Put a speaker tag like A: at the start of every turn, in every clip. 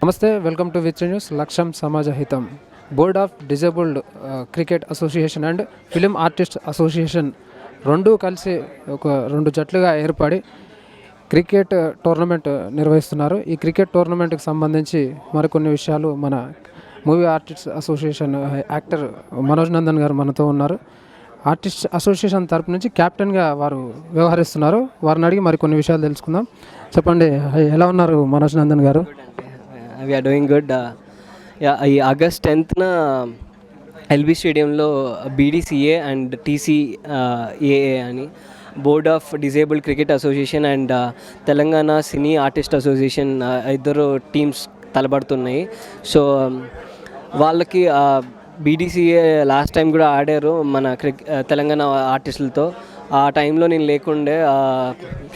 A: నమస్తే, welcome to which news. లక్ష్యం సమాజ హితం. Board of disabled cricket association and film artist association రెండూ కలిసి ఒక రెండు జట్లుగా ఏర్పడి క్రికెట్ టోర్నమెంట్ నిర్వహిస్తున్నారు. ఈ క్రికెట్ టోర్నమెంట్కి సంబంధించి మరికొన్ని విషయాలు మన movie artist association actor Manoj Nandan గారు మనతో ఉన్నారు. ఆర్టిస్ట్ అసోసియేషన్ తరపు నుంచి క్యాప్టెన్గా వారు వ్యవహరిస్తున్నారు. వారిని అడిగి మరికొన్ని విషయాలు తెలుసుకుందాం. చెప్పండి, ఎలా ఉన్నారు మనోజ్ నందన్ గారు?
B: We are doing good. ఈ ఆగస్ట్ 10th ఎల్బీ స్టేడియంలో బీడీసీఏ అండ్ టీసీఏఏ అని board of disabled cricket association and Telangana cine artist association ఇద్దరు టీమ్స్ తలబడుతున్నాయి. సో వాళ్ళకి బీడీసీఏ లాస్ట్ టైం కూడా ఆడారు మన తెలంగాణ ఆర్టిస్టులతో. ఆ టైంలో నేను లేకుండే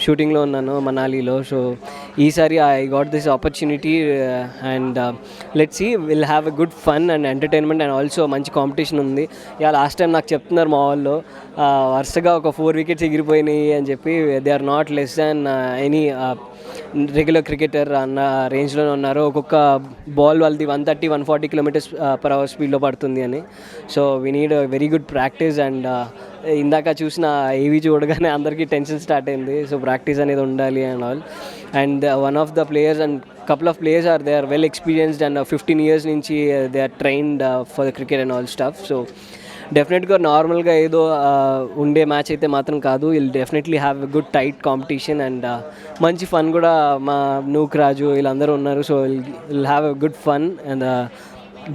B: షూటింగ్లో ఉన్నాను మనాలిలో. సో ఈసారి I got this opportunity and let's see, will have a good fun and entertainment and also మంచి కాంపిటీషన్ ఉంది. ఇక లాస్ట్ టైం నాకు చెప్తున్నారు మా వాళ్ళు వరుసగా ఒక 4 వికెట్స్ ఎగిరిపోయినాయి అని చెప్పి. They are not less than any regular cricketer అన్న రేంజ్లోనే ఉన్నారు. ఒక్కొక్క బాల్ వాళ్ళది 130-140 km/h స్పీడ్లో పడుతుంది అని. So we need very good practice. And ఇందాక చూసిన ఏవి చూడగానే అందరికీ టెన్షన్ స్టార్ట్ అయింది. సో ప్రాక్టీస్ అనేది ఉండాలి and all. And one of the players and couple of players they are well experienced and 15 years నుంచి they are trained for the cricket and all stuff. So డెఫినెట్గా నార్మల్గా ఏదో ఉండే match అయితే మాత్రం కాదు. Will definitely have a good tight competition and మంచి fun కూడా. మా నూక్ రాజు వీళ్ళందరూ ఉన్నారు. So will have a good fun and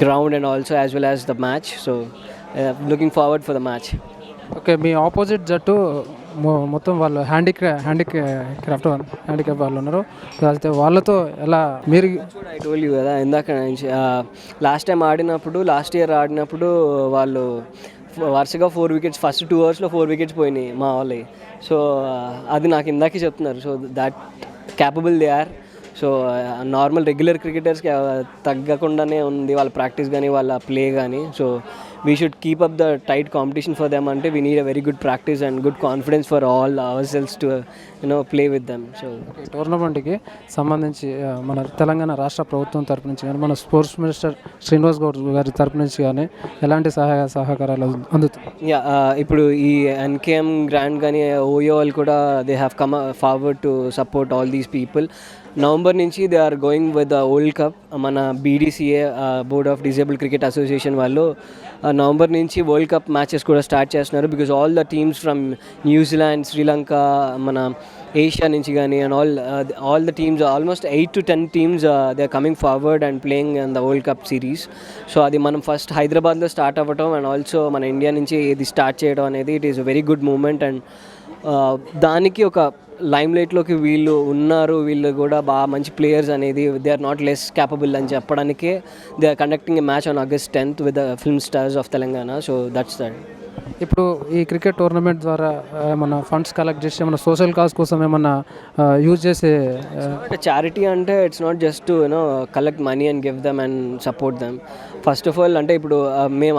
B: ground and also as well as the match. So looking forward for the match.
A: Okay, me opposite జట్టు మొత్తం వాళ్ళు handicap వాళ్ళు ఉన్నారు. అయితే వాళ్ళతో ఎలా మీరు
B: ఐ టోల్డ్ యూ కదా ఇందాక నుంచి, లాస్ట్ ఇయర్ ఆడినప్పుడు వాళ్ళు వరుసగా 4 వికెట్స్ ఫస్ట్ 2 ఓవర్స్లో 4 వికెట్స్ పోయినాయి మా వాళ్ళవి. సో అది నాకు ఇందాకే చెప్తున్నారు. So that capable they are. So normal regular క్రికెటర్స్కి తగ్గకుండానే ఉంది వాళ్ళ ప్రాక్టీస్ కానీ వాళ్ళ ప్లే కానీ. So we should keep up the tight competition for them. అంటే we need a very good practice and good confidence for all our selves to play with them. So
A: టోర్నమెంట్కి సంబంధించి మన తెలంగాణ రాష్ట్ర ప్రభుత్వం తరపు నుంచి కానీ మన స్పోర్ట్స్ మినిస్టర్ శ్రీనివాస్ గౌడ్ గారి తరపు నుంచి కానీ ఎలాంటి సహాయ సహకారాలు అందుతాయి?
B: ఇప్పుడు ఈ ఎన్కేఎం గ్రాండ్ కానీ ఓయో వాళ్ళు కూడా they have come forward to support all these people. November నుంచి they are going with the world cup. మన BDCA board of disabled cricket association వాళ్ళు నవంబర్ నుంచి వరల్డ్ కప్ మ్యాచెస్ కూడా స్టార్ట్ చేస్తున్నారు. Because all the teams from New Zealand, Sri Lanka, మన Asia నుంచి కానీ and all the teams almost 8 to 10 teams they are coming forward and playing in the world cup series. So అది మనం first హైదరాబాద్లో start అవ్వటం and also మన India నుంచి ఇది స్టార్ట్ చేయడం అనేది it is a very good moment. And దానికి ఒక లైమ్ లైట్లోకి వీళ్ళు ఉన్నారు, వీళ్ళు కూడా బాగా మంచి ప్లేయర్స్ అనేది, they are not less capable అని చెప్పడానికే they are conducting a match on August 10th with the film stars of Telangana. So that's that.
A: ఇప్పుడు ఈ క్రికెట్ టోర్నమెంట్ ద్వారా ఏమన్నా ఫండ్స్ కలెక్ట్ చేసి ఏమన్నా సోషల్ కాజ్ కోసం ఏమన్నా యూజ్ చేసే
B: చారిటీ అంటే it's not just to collect money and give them and support them. First of all అంటే ఇప్పుడు మేము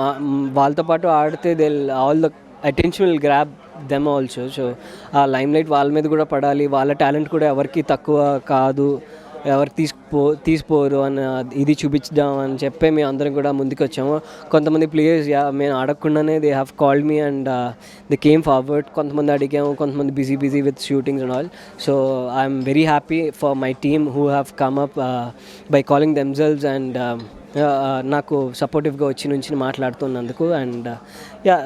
B: వాళ్ళతో పాటు ఆడితే they all the attention will grab them also. So ఆ లైమ్ లైట్ వాళ్ళ మీద కూడా పడాలి. వాళ్ళ టాలెంట్ కూడా ఎవరికి తక్కువ కాదు, ఎవరు తీసిపోరు అని ఇది చూపించడం అని చెప్పి మేము అందరం కూడా ముందుకు వచ్చాము. కొంతమంది ప్లేయర్స్ మేము అడగకుండానే they have called me and they came forward. కొంతమంది అడిగాము, కొంతమంది busy with shootings and all. So I'm very happy for my team who have come up by calling themselves and నాకు సపోర్టివ్గా వచ్చి మాట్లాడుతున్నందుకు. And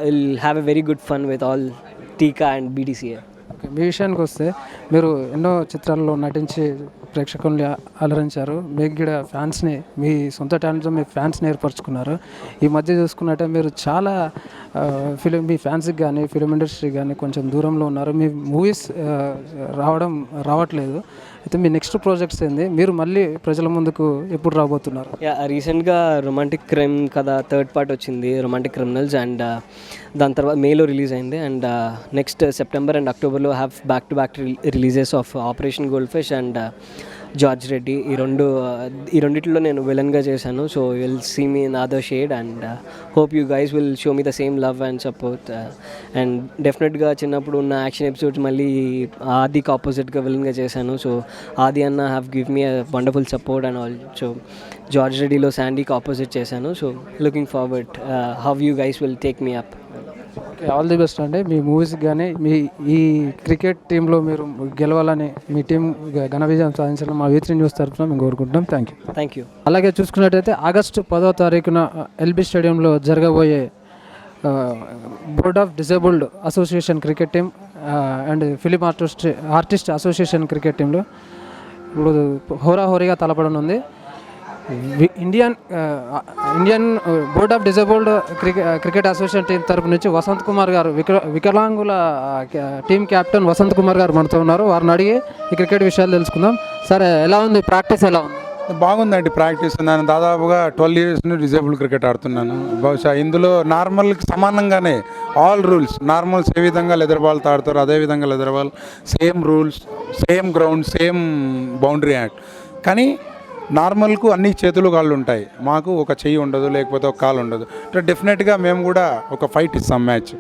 B: will have a very good fun with all టీకా and BDCA.
A: Okay, మీ విషయానికి వస్తే మీరు ఎన్నో చిత్రాల్లో నటించి ప్రేక్షకుల్ని అలరించారు. మీకు కూడా ఫ్యాన్స్ని, మీ సొంత టాలెంట్తో మీ ఫ్యాన్స్ని ఏర్పరచుకున్నారు. ఈ మధ్య చూసుకున్నట్టే మీరు చాలా మీ ఫ్యాన్స్కి కానీ ఫిలిం ఇండస్ట్రీకి కానీ కొంచెం దూరంలో ఉన్నారు. మీ మూవీస్ రావట్లేదు. అయితే మీ నెక్స్ట్ ప్రాజెక్ట్స్ ఏంది? మీరు మళ్ళీ ప్రజల ముందుకు ఎప్పుడు రాబోతున్నారు?
B: రీసెంట్గా రొమాంటిక్ క్రైమ్ కదా 3rd part వచ్చింది, రొమాంటిక్ క్రిమినల్స్. అండ్ దాని తర్వాత మేలో రిలీజ్ అయింది. అండ్ నెక్స్ట్ సెప్టెంబర్ అండ్ అక్టోబర్లో have back to back releases of Operation Gold Fish and George Reddy. ఈ రెండిట్లో నేను విలన్గా చేశాను. So will see me in other shade and hope you guys will show me the same love and support. And డెఫినెట్గా చిన్నప్పుడు ఉన్న action episodes మళ్ళీ ఆదికి ఆపోజిట్గా విలన్గా చేశాను. సో ఆది అన్న have give me a wonderful support and all. So George రెడ్డిలో శాండీకి ఆపోజిట్ చేశాను. So looking forward how you guys will take me up.
A: Okay, all the best అండి. మీ మూవీస్కి కానీ మీ ఈ క్రికెట్ టీంలో మీరు గెలవాలని, మీ టీం ఘన విజయం సాధించాలని మా V3 న్యూస్ తరఫున మేము కోరుకుంటున్నాం. Thank you. అలాగే చూసుకున్నట్టయితే ఆగస్టు 10వ తారీఖున ఎల్బీ స్టేడియంలో జరగబోయే board of disabled association cricket team and film artist association cricket టీంలో ఇప్పుడు హోరాహోరీగా తలపడనుంది. Indian board of disabled cricket association team తరపు నుంచి వసంత్ కుమార్ గారు, వికలాంగుల టీం కెప్టెన్ వసంత్ కుమార్ గారు మనతో ఉన్నారు. వారిని అడిగి ఈ క్రికెట్ విషయాలు తెలుసుకుందాం. సరే, ఎలా ఉంది ప్రాక్టీస్? ఎలా ఉంది?
C: బాగుందండి ప్రాక్టీస్. నేను దాదాపుగా 12 years నుండి డిజేబుల్ క్రికెట్ ఆడుతున్నాను. బహుశా ఇందులో నార్మల్కి సమానంగానే ఆల్ రూల్స్, నార్మల్స్ ఏ విధంగా లెదర్ బాల్తో ఆడతారో అదే విధంగా leather ball, same rules, same ground, same boundary act. కానీ నార్మల్కు అన్ని చేతులు కాళ్ళు ఉంటాయి, మాకు ఒక చెయ్యి ఉండదు, లేకపోతే ఒక కాలు ఉండదు. డెఫినెట్గా మేము కూడా ఒక ఫైట్ ఇస్తాం మ్యాచ్.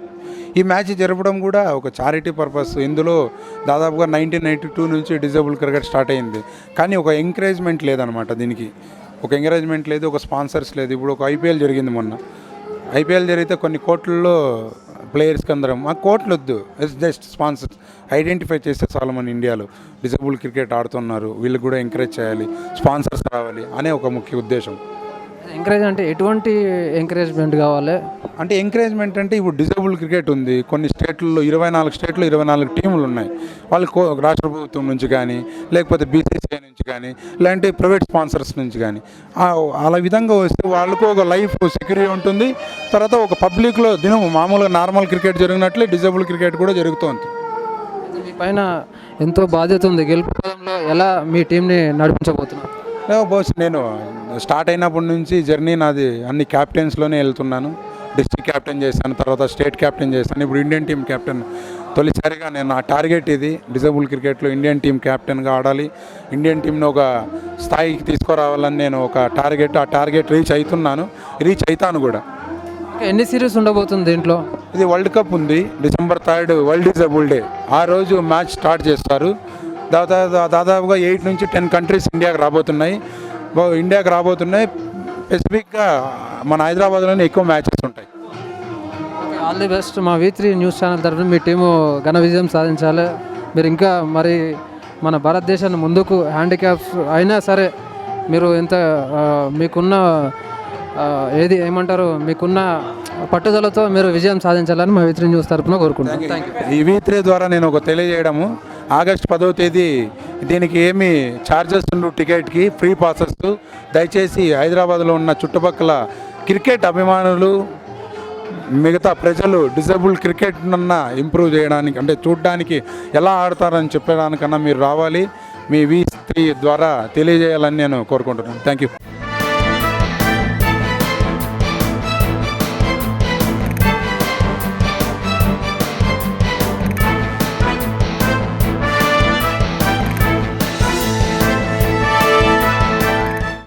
C: ఈ మ్యాచ్ జరపడం కూడా ఒక చారిటీ పర్పస్. ఇందులో దాదాపుగా 1992 నుంచి డిజేబుల్ క్రికెట్ స్టార్ట్ అయింది. కానీ ఒక ఎంకరేజ్మెంట్ లేదనమాట. దీనికి ఒక ఎంకరేజ్మెంట్ లేదు, ఒక స్పాన్సర్స్ లేదు. ఇప్పుడు ఒక IPL జరిగింది మొన్న. IPL జరిగితే కొన్ని కోట్లలో ప్లేయర్స్కి అందరం, ఆ కోట్లు వద్దు, జస్ట్ స్పాన్సర్స్ ఐడెంటిఫై చేస్తే చాలా మంది ఇండియాలో డిజేబుల్ క్రికెట్ ఆడుతున్నారు, వీళ్ళకి కూడా ఎంకరేజ్ చేయాలి, స్పాన్సర్స్ రావాలి అనే ఒక ముఖ్య ఉద్దేశం.
A: ఎంకరేజ్ అంటే ఎటువంటి ఎంకరేజ్మెంట్ కావాలి?
C: అంటే ఎంకరేజ్మెంట్ అంటే ఇప్పుడు డిజేబుల్ క్రికెట్ ఉంది, కొన్ని స్టేట్లలో 24 స్టేట్లో 24 టీములు ఉన్నాయి. వాళ్ళకి రాష్ట్ర ప్రభుత్వం నుంచి కానీ, లేకపోతే BCCI నుంచి కానీ, ఇలాంటి ప్రైవేట్ స్పాన్సర్స్ నుంచి కానీ అలా విధంగా వస్తే వాళ్ళకు ఒక లైఫ్ సెక్యూరిటీ ఉంటుంది. తర్వాత ఒక పబ్లిక్లో దినం మామూలుగా నార్మల్ క్రికెట్ జరిగినట్లే డిజేబుల్ క్రికెట్ కూడా జరుగుతుంది.
A: మీ పైన ఎంతో బాధ్యత ఉంది. గెలుపు పదంలో ఎలా మీ టీంని నడిపించబోతున్నారు?
C: బహుశా నేను స్టార్ట్ అయినప్పటి నుంచి జర్నీ నాది అన్ని క్యాప్టెన్స్లోనే వెళ్తున్నాను. డిస్ట్రిక్ట్ క్యాప్టెన్ చేశాను, తర్వాత స్టేట్ క్యాప్టెన్ చేశాను, ఇప్పుడు ఇండియన్ టీం క్యాప్టెన్. తొలిసారిగా నేను నా టార్గెట్ ఇది, డిజేబుల్ క్రికెట్లో ఇండియన్ టీం క్యాప్టెన్గా ఆడాలి, ఇండియన్ టీంను ఒక స్థాయికి తీసుకురావాలని నేను ఒక టార్గెట్, ఆ టార్గెట్ రీచ్ అవుతాను కూడా.
A: ఎన్ని సిరీస్ ఉండబోతుంది దీంట్లో?
C: ఇది వరల్డ్ కప్ ఉంది, December 3 వరల్డ్ డిజేబుల్ డే. ఆ రోజు మ్యాచ్ స్టార్ట్ చేస్తారు. దాదాపుగా 8 నుంచి 10 కంట్రీస్ ఇండియాకి రాబోతున్నాయి. స్పెసిఫిక్గా మన హైదరాబాద్లోనే ఎక్కువ మ్యాచెస్ ఉంటాయి.
A: All the best. మా V3 న్యూస్ ఛానల్ తరఫున మీ టీము ఘన విజయం సాధించాలి. మీరు ఇంకా మరి మన భారతదేశాన్ని ముందుకు, హ్యాండిక్యాప్స్ అయినా సరే మీరు ఎంత మీకున్న మీకున్న పట్టుదలతో మీరు విజయం సాధించాలని మా V3 న్యూస్ తరఫున కోరుకుంటున్నాను. Thank you.
C: ఈ V3 ద్వారా నేను ఒక తెలియజేయడము, ఆగస్టు 10వ తేదీ దీనికి ఏమి ఛార్జెస్ ఉండు, టికెట్కి ఫ్రీ పాసెస్. దయచేసి హైదరాబాద్లో ఉన్న చుట్టుపక్కల క్రికెట్ అభిమానులు, మిగతా ప్రజలు డిజేబుల్ క్రికెట్ ఇంప్రూవ్ చేయడానికి, అంటే చూడడానికి ఎలా ఆడతారని చెప్పడానికన్నా మీరు రావాలి. మీ V3 ద్వారా తెలియజేయాలని నేను కోరుకుంటున్నాను. Thank you.